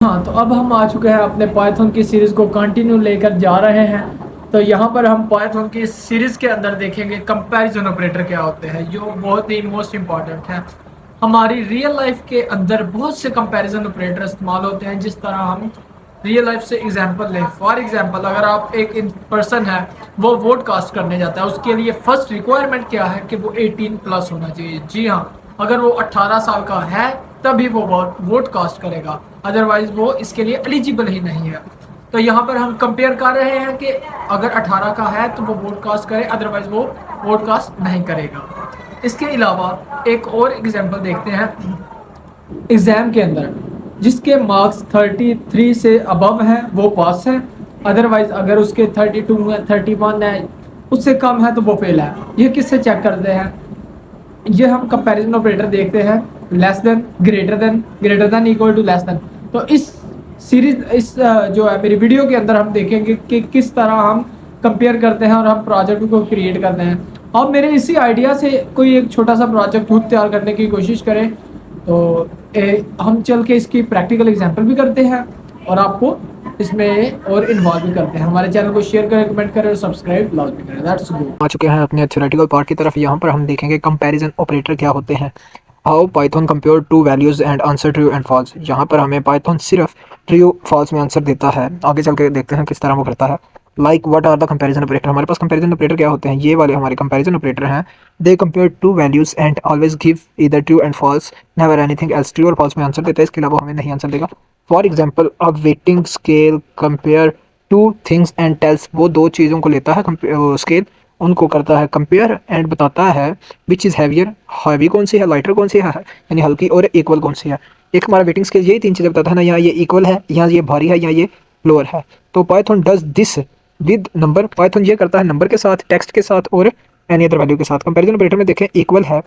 हाँ, तो अब हम आ चुके हैं अपने पाइथन की सीरीज़ को कंटिन्यू लेकर जा रहे हैं। तो यहाँ पर हम पाइथन की सीरीज़ के अंदर देखेंगे कंपैरिजन ऑपरेटर क्या होते हैं, जो बहुत ही मोस्ट इम्पॉर्टेंट है। हमारी रियल लाइफ के अंदर बहुत से कंपैरिजन ऑपरेटर इस्तेमाल होते हैं। जिस तरह हम रियल लाइफ से एग्जांपल लें, फॉर एग्जांपल अगर आप एक पर्सन है, वो वोट कास्ट करने जाता है, उसके लिए फर्स्ट रिक्वायरमेंट क्या है कि वो 18 प्लस होना चाहिए। जी हाँ, अगर वो 18 साल का है तभी वो वोट कास्ट करेगा, अदरवाइज वो इसके लिए एलिजिबल ही नहीं है। तो यहाँ पर हम कंपेयर कर रहे हैं कि अगर 18 का है तो वो वोट कास्ट करे, अदरवाइज वो वोट कास्ट नहीं करेगा। इसके अलावा एक और एग्जांपल देखते हैं एग्ज़ाम के अंदर, जिसके मार्क्स 33 से अबव है वो पास है, अदरवाइज अगर उसके 32 है, 31 है, उससे कम है तो वो फेल है। ये किससे चेक करते हैं? ये हम कंपैरिजन ऑपरेटर देखते हैं, less than, greater than, equal to, less than. तो इस सीरीज जो है मेरी वीडियो के अंदर हम देखेंगे कि किस तरह हम कंपेयर करते हैं और हम प्रोजेक्ट को क्रिएट करते हैं। अब मेरे इसी आइडिया से कोई एक छोटा सा प्रोजेक्ट खुद तैयार करने की कोशिश करें, तो हम चल के इसकी प्रैक्टिकल एग्जांपल भी करते हैं और आपको इसमें और इन्वॉल्व भी करते हैं। हमारे चैनल को शेयर करें, कमेंट करें और सब्सक्राइब लाजमी करें। दैट्स गो। आ चुके हैं अपने थ्योरेटिकल पार्ट की तरफ। यहाँ पर हम देखेंगे कंपैरिजन ऑपरेटर क्या होते हैं। How Python compare two values and answer true and false. यहाँ पर हमें पाइथन सिर्फ ट्रू फॉल्स में आंसर देता है। आगे चल के देखते हैं किस तरह वो करता है। Like what are the comparison operator. हमारे पास कंपैरिजन ऑपरेटर क्या होते हैं, ये वाले हमारे कंपैरिजन ऑपरेटर हैं। They compare two values and always give either true and false, never anything else. True और फॉल्स में आंसर देता है, इसके अलावा हमें नहीं आंसर देगा। For example a weighting scale compare two things and tells. वो दो चीज़ों को लेता है स्केल, उनको करता है कंपेयर एंड बताता है विच इज़ हैवियर, हैवी कौन सी है, लाइटर कौन सी है, यानी हल्की, और इक्वल कौन सी है। एक हमारा वेटिंग स्केल यही तीन चीज़ें बताता है ना, यहाँ ये इक्वल है, यहाँ ये भारी है, यहाँ ये लोअर है। तो Python does this with number. Python ये करता है नंबर के साथ, टेक्स्ट के साथ और एनी अदर वैल्यू के साथ। कंपैरिजन ऑपरेटर में देखें इक्वल है,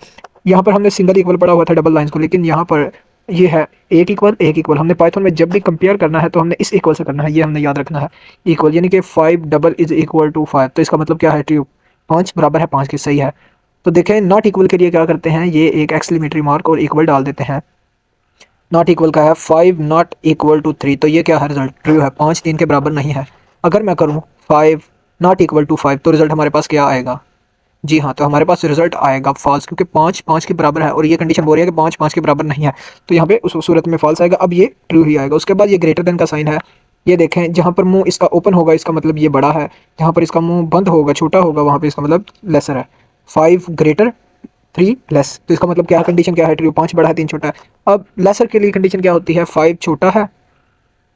यहाँ पर हमने सिंगल इक्वल पढ़ा हुआ था डबल लाइन्स को, लेकिन यहाँ पर ये है एक इक्वल एक इक्वल। हमने पाइथन में जब भी कंपेयर करना है तो हमने इस इक्वल से करना है, ये हमने याद रखना है। इक्वल यानी कि 5 डबल इज इक्वल टू 5, तो इसका मतलब क्या है, ट्रू। 5 बराबर है 5 के, सही है। तो देखें नॉट इक्वल के लिए क्या करते हैं, ये एक एक्सक्लेमेटरी मार्क और इक्वल डाल देते हैं। नॉट इक्वल का है 5 नॉट इक्वल टू 3, तो ये क्या है, रिजल्ट ट्रू है, 5 3 के बराबर नहीं है। अगर मैं करूँ 5 नॉट इक्वल टू 5, तो रिजल्ट हमारे पास क्या आएगा? जी हाँ, तो हमारे पास रिजल्ट आएगा फॉल्स, क्योंकि 5 5 के बराबर है और ये कंडीशन बोल रही है कि 5 5 के बराबर नहीं है। तो यहाँ पे उस सूरत में फॉल्स आएगा। अब ये ट्रू ही आएगा। उसके बाद ये ग्रेटर देन का साइन है। ये देखें, जहाँ पर मुंह इसका ओपन होगा इसका मतलब ये बड़ा है, जहाँ पर इसका मुंह बंद होगा छोटा होगा वहाँ पे इसका मतलब लेसर है। 5 ग्रेटर 3 लेस, तो इसका मतलब क्या है, कंडीशन क्या है, ट्रू। 5 बड़ा है 3 छोटा है। अब लेसर के लिए कंडीशन क्या होती है, 5 छोटा है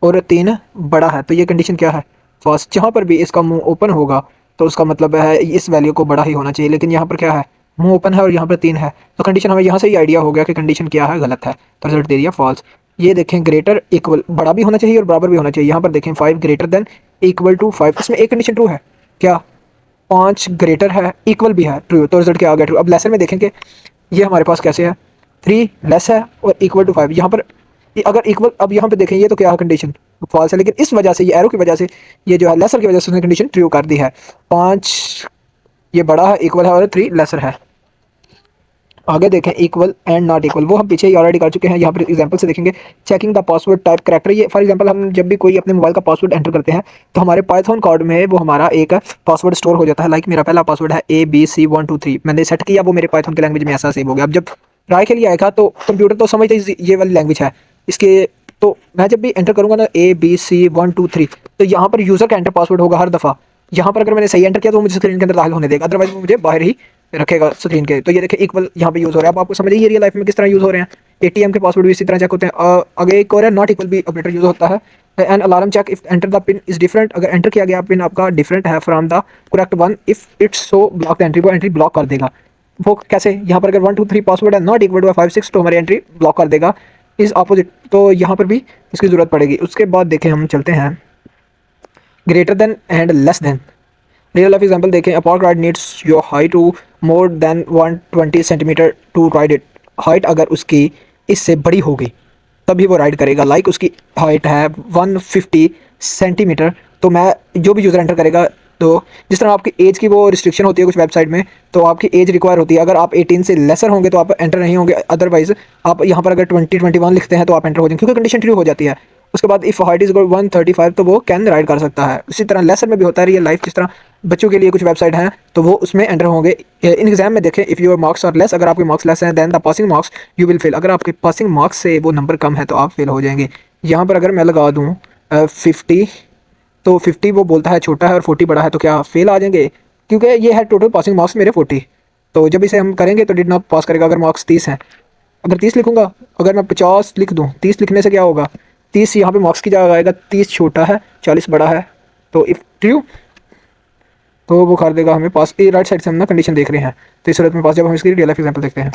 और 3 बड़ा है, तो ये कंडीशन क्या है, फर्स्ट। जहाँ पर भी इसका मुंह ओपन होगा तो उसका मतलब है इस वैल्यू को बड़ा ही होना चाहिए, लेकिन यहाँ पर क्या है, मुंह ओपन है और यहाँ पर 3 है, तो कंडीशन हमें यहाँ से ही आइडिया हो गया कि कंडीशन क्या है, गलत है, तो रिजल्ट दे दिया फॉल्स। ये देखें ग्रेटर इक्वल, बड़ा भी होना चाहिए और बराबर भी होना चाहिए। यहाँ पर देखें 5 ग्रेटर देन इक्वल टू 5, इसमें एक कंडीशन ट्रू है, क्या, 5 ग्रेटर है इक्वल भी है, ट्रू, तो रिजल्ट क्या आ गया, ट्रू। अब लेसन में देखेंगे ये हमारे पास कैसे है, 3 लेस है और इक्वल टू 5। यहाँ पर अगर इक्वल, अब यहाँ पे देखें ये तो क्या है, कंडीशन फॉल्स है, लेकिन इस वजह से, ये एरो की वजह से, ये जो है लेसर की वजह से उसने कंडीशन ट्रू कर दी है। 5 ये बड़ा है इक्वल है और 3 लेसर है। आगे देखें इक्वल एंड नॉट इक्वल, वो हम पीछे ही ऑलरेडी कर चुके हैं। यहाँ पर एग्जांपल से देखेंगे, checking the password type character. ये फॉर एग्जांपल हम जब भी कोई अपने मोबाइल का पासवर्ड एंटर करते हैं तो हमारे पाइथन कोड में वो हमारा एक पासवर्ड स्टोर हो जाता है। लाइक मेरा पहला पासवर्ड है ABC123, मैंने सेट किया, वो मेरे पाइथन की लैंग्वेज में ऐसा सेव हो गया। अब जब ट्राई के लिए आएगा तो कंप्यूटर तो समझते ये वाली लैंग्वेज है इसके, तो मैं जब भी एंटर करूँगा ना ABC123, तो यहाँ पर यूज़र का एंटर पासवर्ड होगा हर दफ़ा। यहाँ पर अगर मैंने सही एंटर किया तो मुझे स्क्रीन के अंदर दाखिल होने देगा, अदरवाइज वो मुझे बाहर ही रखेगा स्क्रीन के। तो ये देखिए इक्वल यहाँ पे यूज़ हो रहा है। अब आपको समझिए ये रियल लाइफ में किस तरह यूज़ हो रहे हैं। एटीएम के पासवर्ड भी इसी तरह चेक होते हैं। आगे एक और है नॉट इक्वल भी ऑपरेटर यूज़ होता है। An alarm check if enter the pin is different, अगर एंटर किया गया पिन आपका डिफरेंट है from the correct one, if it's so block the entry, वो एंट्री ब्लॉक कर देगा। वो कैसे, यहाँ पर अगर 1 2 3 पासवर्ड है नॉट इक्वल टू 5 6, तो हमारी एंट्री ब्लॉक कर देगा। इज अपोजिट, तो यहाँ पर भी इसकी ज़रूरत पड़ेगी। उसके बाद देखें, हम चलते हैं greater than and less than. Real life example देखें, a park ride needs your height to more than 120 centimetre to ride it. Height अगर उसकी इससे बड़ी होगी तभी वो राइड करेगा। लाइक उसकी हाइट है 150 सेंटीमीटर, तो मैं जो भी यूज़र एंटर करेगा, तो जिस तरह आपकी एज की वो रिस्ट्रिक्शन होती है कुछ वेबसाइट में, तो आपकी एज रिक्वायर होती है। अगर आप 18 से लेसर होंगे तो आप एंटर नहीं होंगे, अदरवाइज आप यहाँ पर अगर 20 21 लिखते हैं तो आप एंटर हो जाएंगे, क्योंकि कंडीशन ट्रू हो जाती है। उसके बाद इफ़ हाइट इज 135 तो वो कैन राइड कर सकता है। इसी तरह लेसन में भी होता है रियल लाइफ, जिस तरह बच्चों के लिए कुछ वेबसाइट हैं तो वो उसमें एंटर होंगे। इन एग्जाम में देखें, if your marks are less, अगर आपके मार्क्स लेस हैं then the passing marks you will fail, अगर आपके पासिंग मार्क्स से वो नंबर कम है तो आप फेल हो जाएंगे। यहाँ पर अगर मैं लगा दूँ 50, तो 50 वो बोलता है छोटा है और 40 बड़ा है, तो क्या फेल आ जाएंगे? क्योंकि ये है टोटल पासिंग मार्क्स मेरे 40, तो जब इसे हम करेंगे तो डिड नॉट पास करेगा अगर मार्क्स 30 हैं। अगर 30 लिखूंगा, अगर मैं 50 लिख दूँ, 30 लिखने से क्या होगा, 30 यहाँ पे मार्क्स की जगह आएगा, 30 छोटा है 40 बड़ा है, तो इफ ट्रू तो वो कर देगा हमें पास। ये राइट साइड से हम ना कंडीशन देख रहे हैं, तो इस सूरत में पास। जब हम इसकी रियल लाइफ एग्जाम्पल देखते हैं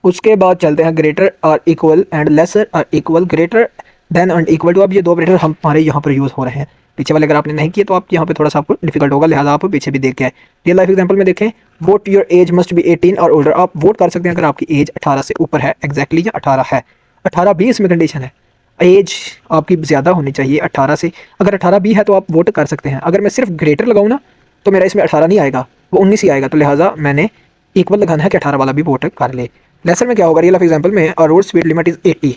उसके बाद चलते हैं greater or equal and lesser or equal, greater than and equal to. अब ये दो ऑपरेटर हमारे यहाँ पर यूज़ हो रहे हैं, पीछे वाले अगर आपने नहीं किए तो आप यहाँ पे थोड़ा सा आपको डिफिकल्ट होगा, लिहाजा आप पीछे भी देख के आए। रियल लाइफ एग्जांपल में देखें, vote your age must be 18 और ओल्डर, आप वोट कर सकते हैं अगर आपकी एज 18 से ऊपर है, एग्जैक्टली या 18 है। 18 भी इसमें कंडीशन है, एज आपकी ज़्यादा होनी चाहिए 18 से। अगर 18 भी है तो आप वोट कर सकते हैं। अगर मैं सिर्फ ग्रेटर लगाऊँ ना तो मेरा इसमें 18 नहीं आएगा, वो 19 ही आएगा, तो लिहाजा मैंने इक्वल लगाना है कि 18 वाला भी वोट कर ले। लेसन में क्या होगा, रियल लाइफ एग्जांपल में road speed limit is 80,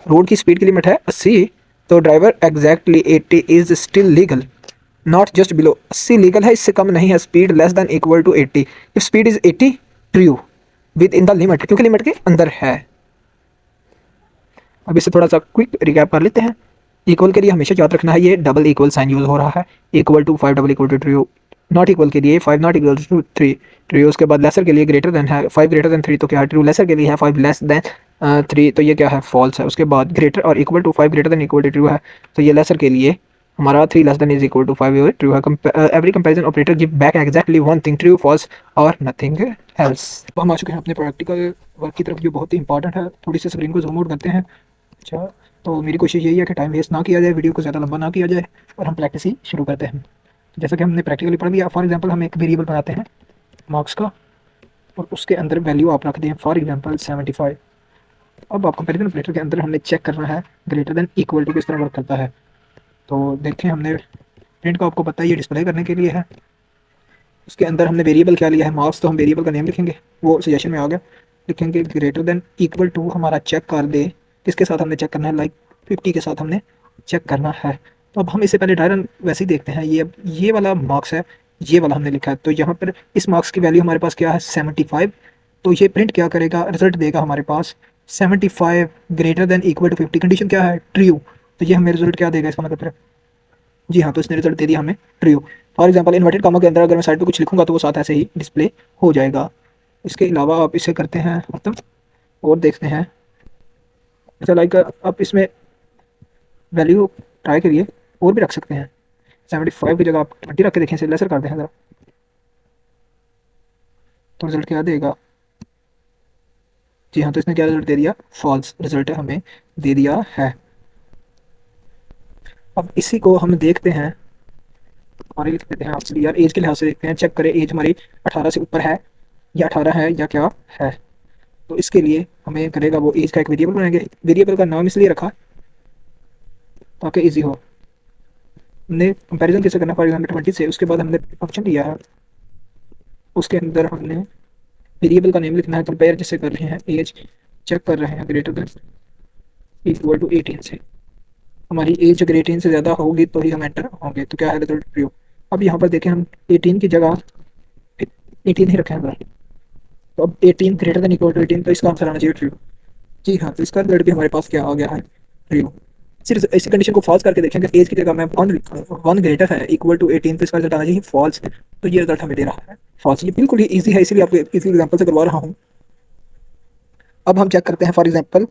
road की स्पीड की लिमिट है 80, तो driver exactly 80 is still legal, not just below. 80 legal है, इससे कम नहीं है। Speed less than equal to 80, if speed is 80 true within the limit, क्योंकि लिमिट के अंदर है। अब इसे थोड़ा सा क्विक रिकैप कर लेते हैं। इक्वल के लिए हमेशा याद रखना है ये डबल इक्वल साइन यूज हो रहा है, equal to 5 double equal to true, not equal के लिए 5 नॉट इक्वल टू 3 ट्रू। उसके बाद लेसर के लिए ग्रेटर देन है 5 ग्रेटर देन 3 तो क्या है ट्रू, लेसर के लिए है 5 लेस देन 3 तो ये क्या है फॉल्स है। उसके बाद ग्रेटर और equal to 5 greater than equal to true है, तो ये लेसर के लिए हमारा 3 less than is equal to 5 true है। Every comparison operator give back exactly one thing, true false और नथिंग एल्स। तो हम आ चुके हैं अपने प्रैक्टिकल वर्क की तरफ, जो बहुत ही इंपॉर्टेंट है। थोड़ी सी स्क्रीन को जूम आउट करते हैं। अच्छा, तो मेरी कोशिश यही है कि टाइम वेस्ट ना किया जाए, वीडियो को ज़्यादा लंबा ना किया जाए और हम प्रैक्टिस ही शुरू करते हैं। जैसा कि हमने प्रैक्टिकली पढ़ लिया, फॉर एग्जांपल हम एक वेरिएबल बनाते हैं मार्क्स का और उसके अंदर वैल्यू आप रख दें फॉर एग्जांपल 75। अब आप कंपैरिजन ऑपरेटर के अंदर हमने चेक करना है ग्रेटर देन इक्वल टू किस तरह वर्क करता है। तो देखें, हमने प्रिंट को आपको पता है ये डिस्प्ले करने के लिए है। उसके अंदर हमने वेरिएबल क्या लिया है मार्क्स, तो हम वेरिएबल का नेम लिखेंगे, वो सजेशन में आ गया, लिखेंगे ग्रेटर देन इक्वल टू हमारा चेक कर दे किसके साथ हमने चेक करना है, लाइक 50 के साथ हमने चेक करना है। तो अब हम इससे पहले डायरन वैसे ही देखते हैं, ये वाला मार्क्स है, ये वाला हमने लिखा है, तो यहाँ पर इस मार्क्स की वैल्यू हमारे पास क्या है 75, तो ये प्रिंट क्या करेगा, रिजल्ट देगा हमारे पास 75 greater than equal to 50, condition क्या है ट्रू, तो ये हमें रिजल्ट क्या देगा इसका मतलब, जी हाँ, तो इसने रिजल्ट दे दिया हमें true. For example inverted comma के अंदर अगर मैं साइड पे कुछ लिखूंगा तो वो साथ ऐसे ही डिस्प्ले हो जाएगा। इसके अलावा आप इसे करते हैं खत्म और देखते हैं। अच्छा, लाइक आप इसमें वैल्यू ट्राई करिए और भी रख सकते हैं, 75 की जगह आप 20 रख के देखें, इसे लेसर कर दें ज़रा, तो रिजल्ट क्या देगा, जी हाँ, तो इसने क्या रिजल्ट दे दिया, फॉल्स रिजल्ट हमें दे दिया है। अब इसी को हम देखते हैं और लिख देते हैं आप यार, एज के लिहाज से देखते हैं, चेक करें एज हमारी 18 से ऊपर है या 18 है या क्या है। तो इसके लिए हमें करेगा वो एज का एक वेरिएबल बनाएंगे, वेरिएबल का नाम इसलिए रखा ताकि इजी हो। हमने कंपैरिजन कैसे करना, फॉर एग्जांपल 20 से, उसके बाद हमने फंक्शन लिया है, उसके अंदर हमने वेरिएबल का नेम लिखना है, कंपेयर जैसे कर रहे हैं एज चेक कर रहे हैं ग्रेटर देन इक्वल टू 18 से, हमारी एज अगर 18 से ज़्यादा होगी तो ही हम एंटर होंगे, तो क्या है रिजल्ट ट्रू। अब यहाँ पर देखें, हम 18 की जगह 18 ही रखें हैं, तो अब 18 ग्रेटर देन इक्वल टू 18, तो इसका आंसर आना चाहिए ट्रू। जी हाँ, तो इसका रिजल्ट भी हमारे पास क्या आ गया है ट्रू। सिर्फ इसी कंडीशन को फॉल्स करके देखेंगे, एज की जगह मैं 1 ग्रेटर है इक्वल टू 18, तो इसका रिजल्ट आना चाहिए फॉल्स, तो ये रिजल्ट हमें दे रहा है फॉल्स। ये बिल्कुल ही ईजी है, इसलिए आपको इसी एग्जाम्पल से करवा रहा हूँ। अब हम चेक करते हैं फॉर एग्जाम्पल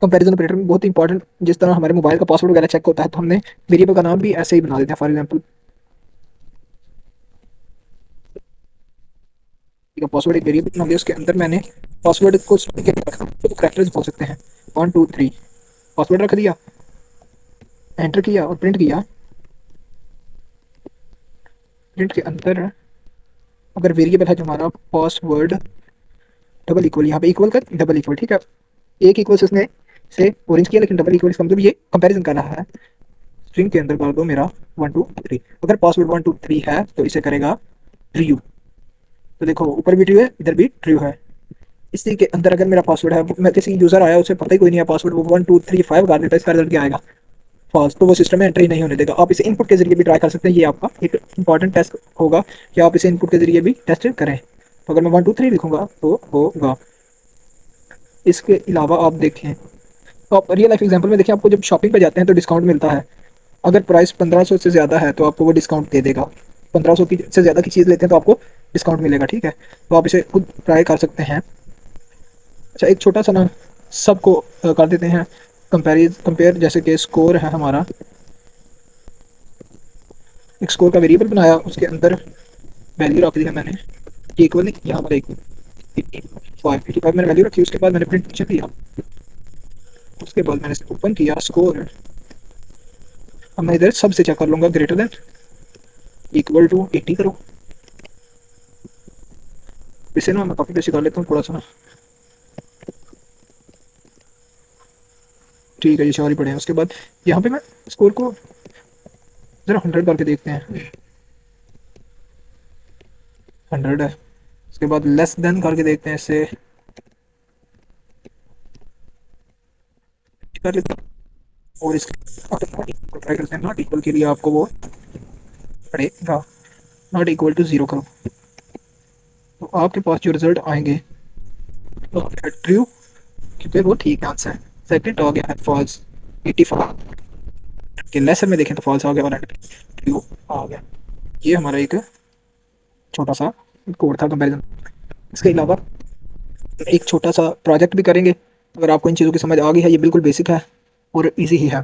कंपैरिजन ऑपरेटर में, बहुत ही इंपॉर्टेंट, जिस तरह हमारे मोबाइल का पासवर्ड वगैरह चेक होता है, तो हमने वेरिएबल का नाम भी ऐसे ही बना देते हैं। फॉर एग्जाम्पल पासवर्ड एक वेरिएबल बना दिया, उसके अंदर मैंने पासवर्ड को रखा, तो करैक्टर्स बोल सकते हैं 1 2 3, पासवर्ड रख दिया, एंटर किया और प्रिंट किया। प्रिंट के अंदर अगर वेरिएबल है जो हमारा पासवर्ड डबल इक्वल, यहाँ पे इक्वल का डबल इक्वल, ठीक है, एक इक्वल से उसने से ऑरेंज किया, लेकिन डबल इक्वल इसका मतलब ये कंपैरिजन कर रहा है। स्ट्रिंग के अंदर कर दो मेरा 1 2 3, अगर पासवर्ड 1 2 3 है तो इसे करेगा ट्रू, तो देखो ऊपर भी ट्रू है इधर भी ट्रू है। इसी के अंदर अगर मेरा पासवर्ड है, मैं किसी यूज़र आया उसे पता ही कोई नहीं है पासवर्ड, वो 1 2 3 5 कर देता है, इसका रिजल्ट क्या आएगा? फॉल्स। तो वो सिस्टम में एंट्री नहीं होने देगा। आप इसे इनपुट के जरिए भी ट्राई कर सकते हैं, ये आपका एक इंपॉर्टेंट टेस्ट होगा कि आप इसे इनपुट के जरिए भी टेस्ट करें। तो अगर मैं 1 2 3 लिखूंगा तो होगा। इसके अलावा आप देखें तो आप रियल लाइफ एग्जांपल में देखिए, आपको जब शॉपिंग पे जाते हैं तो डिस्काउंट मिलता है। अगर प्राइस 1500 से ज़्यादा है तो आपको वो डिस्काउंट दे देगा। 1500 की से ज़्यादा की चीज़ लेते हैं तो आपको डिस्काउंट मिलेगा, ठीक है। तो आप इसे खुद ट्राई कर सकते हैं। अच्छा, एक छोटा सा ना सबको कर देते हैं कंपेयर, जैसे कि स्कोर है हमारा, एक स्कोर का वेरिएबल बनाया, उसके अंदर वैल्यू रख दी है मैंने, ये इक्वल नहीं, यहाँ पर एक 85 मैंने वैल्यू रखी। उसके बाद मैंने प्रिंट चेक किया, उसके बाद मैंने इसे ओपन किया स्कोर। अब मैं इधर सबसे चेक कर लूँगा, ग्रेटर देन इक्वल टू 80 करो। इसे ना मैं कॉपी पेस्ट कर लेता हूँ थोड़ा सा ना, ठीक है, ये सारे पड़े हैं। उसके बाद यहाँ पे मैं स्कोर को ज़रा 100 करके देखते हैं, 100 है। उसके बाद लेस देन करके देखते हैं, इससे कर लेते हैं। और इसके ट्राई करते हैं, नॉट इक्वल के लिए आपको वो पड़ेगा, नॉट इक्वल टू 0 करो। तो आपके पास जो रिजल्ट आएंगे वो ट्रू, क्योंकि वो ठीक है आंसर। सेकंड आ गया है फॉल्स, 85 के लेसन में देखें तो फॉल्स आ गया और ट्रू आ गया। ये हमारा एक छोटा सा कोड था कंपैरिजन। इसके अलावा एक छोटा सा प्रोजेक्ट भी करेंगे। अगर आपको इन चीज़ों की समझ आ गई है, ये बिल्कुल बेसिक है और इजी ही है।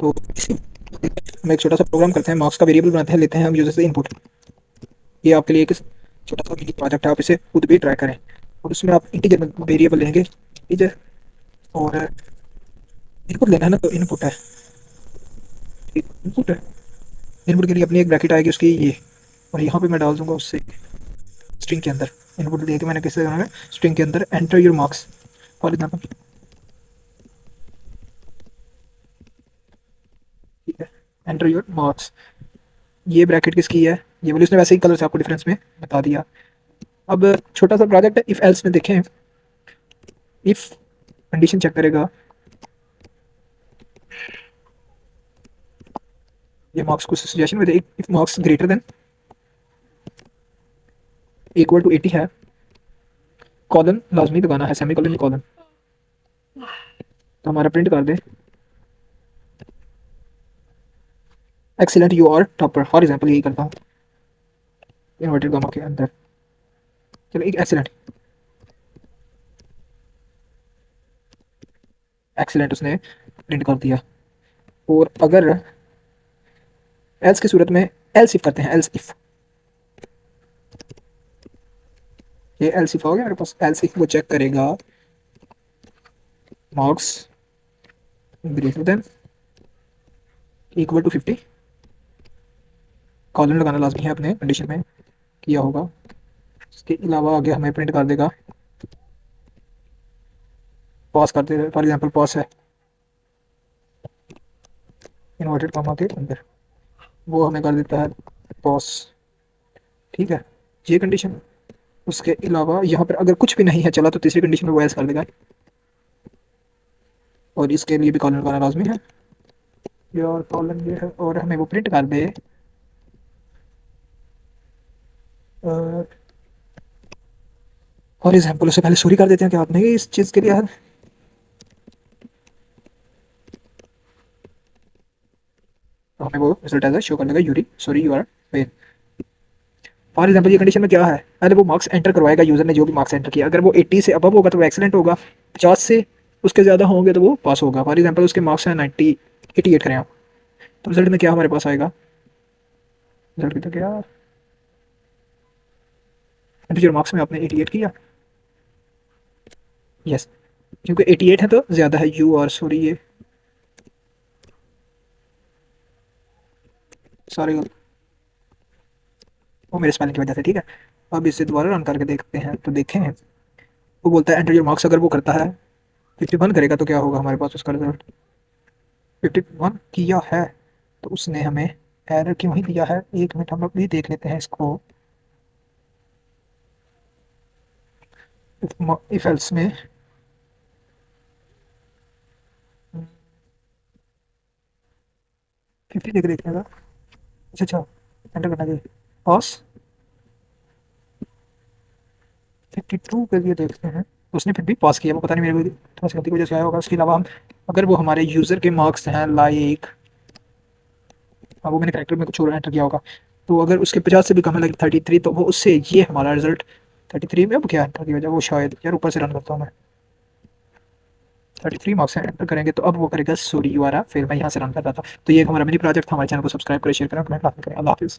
तो इसी हम एक छोटा सा प्रोग्राम करते हैं, मार्क्स का वेरिएबल बनाते हैं, लेते हैं हम यूजर से इनपुट। ये आपके लिए एक छोटा सा मिनी प्रोजेक्ट है, आप इसे खुद भी ट्राई करें। और उसमें आप इंटीजर वेरिएबल लेंगे, इंटीजर, और इनपुट लेना है ना, तो इनपुट है, इनपुट है। इनपुट के लिए अपनी एक ब्रैकेट आएगी उसकी ये, और यहाँ पे मैं डाल दूंगा उससे स्ट्रिंग के अंदर इनपुट दे के, मैंने किससे देना है, स्ट्रिंग के अंदर enter your marks for example, ठीक है, एंटर योर मार्क्स। ये ब्रैकेट किसकी है, ये वाली, उसने वैसे ही कलर से आपको डिफरेंस में बता दिया। अब छोटा सा प्रोजेक्ट है, इफ एल्स में देखें, इफ कंडीशन चेक करेगा, ये मार्क्स को सजेशन में दे, if marks greater than equal to 80 है, कॉलन लाजमी लगाना है, सेमी कॉलन कॉलन। तो हमारा प्रिंट कर दे excellent you are topper, for example यही करता हूँ इन्वर्टेड गामा के अंदर। चलो एक एक्सीलेंट, एक्सीलेंट उसने प्रिंट कर दिया। और अगर एल्स की सूरत में एल्स इफ करते हैं, एल्स इफ, ये एल्स इफ हो गया मेरे पास। एल्स इफ वो चेक करेगा marks greater than equal to 50, colon लगाना लाजमी है अपने कंडीशन में, किया होगा। इसके अलावा आगे हमें प्रिंट कर देगा पॉज कर दे, फॉर एग्जांपल पॉज है इन्वर्टेड कॉमा के अंदर, वो हमें कर देता है पॉज, ठीक है, ये कंडीशन। उसके अलावा यहाँ पर अगर कुछ भी नहीं है चला तो तीसरी कंडीशन में वो एल्स कर देगा, और इसके लिए भी कॉलन लगाना लाजमी है, और कॉलन ये है, और हमें वो प्रिंट कर दे फॉर एग्जाम्पल। उससे पहले सॉरी कर देते हैं कि आपने इस चीज़ के लिए यार, तो हमें वो रिजल्ट एज शो कर देगा, यूरी sorry you are fail. For example ये कंडीशन में क्या है, पहले वो मार्क्स एंटर करवाएगा यूजर ने जो भी मार्क्स एंटर किया, अगर वो 80 से अबव होगा तो वो एक्सेलेंट होगा, 50 से उसके ज़्यादा होंगे तो वो पास होगा। फॉर एग्जाम्पल उसके मार्क्स हैं 88 करें आप, तो रिजल्ट में क्या हमारे पास आएगा, रिजल्ट कितना क्या, जो मार्क्स में आपने 88 किया, यस, क्योंकि 88 है तो ज़्यादा है, यू आर सॉरी, ये सॉरी वो मेरे स्पेलिंग की वजह से, ठीक है। अब इसे दोबारा रन करके देखते हैं तो देखें, वो बोलता है एंटर योर मार्क्स, अगर वो करता है 51 करेगा तो क्या होगा हमारे पास उसका रिजल्ट, 51 किया है तो उसने हमें एरर क्यों ही दिया है, एक मिनट हम अभी देख लेते हैं इसको। इफ एल्स में 50 देख देखने का। अच्छा अच्छा, एंटर करना चाहिए। पॉज 52 के लिए देखते हैं। उसने फिर भी पास किया, वो पता नहीं मेरे को थोड़ा सी गलती की वजह से आया होगा। उसके अलावा हम अगर वो हमारे यूज़र के मार्क्स हैं लाइक, हाँ वो मैंने करेक्टर में कुछ और एंटर किया होगा, तो अगर उसके 50 से भी कम है लाइक 33, तो वो उससे ये हमारा रिजल्ट 33 में अब क्या एंटर किया जाए, वो शायद यार ऊपर से रन करता हूँ मैं। 33 मार्क्स एंटर करेंगे तो अब वो करेगा सॉरी यू आर, फिर मैं यहाँ से रन कर रहा था। तो ये एक हमारा मिनी प्रोजेक्ट था। हमारे चैनल को सब्सक्राइब करें, शेयर करें, कमेंट लाजमी करें। अल्लाह हाफिज़।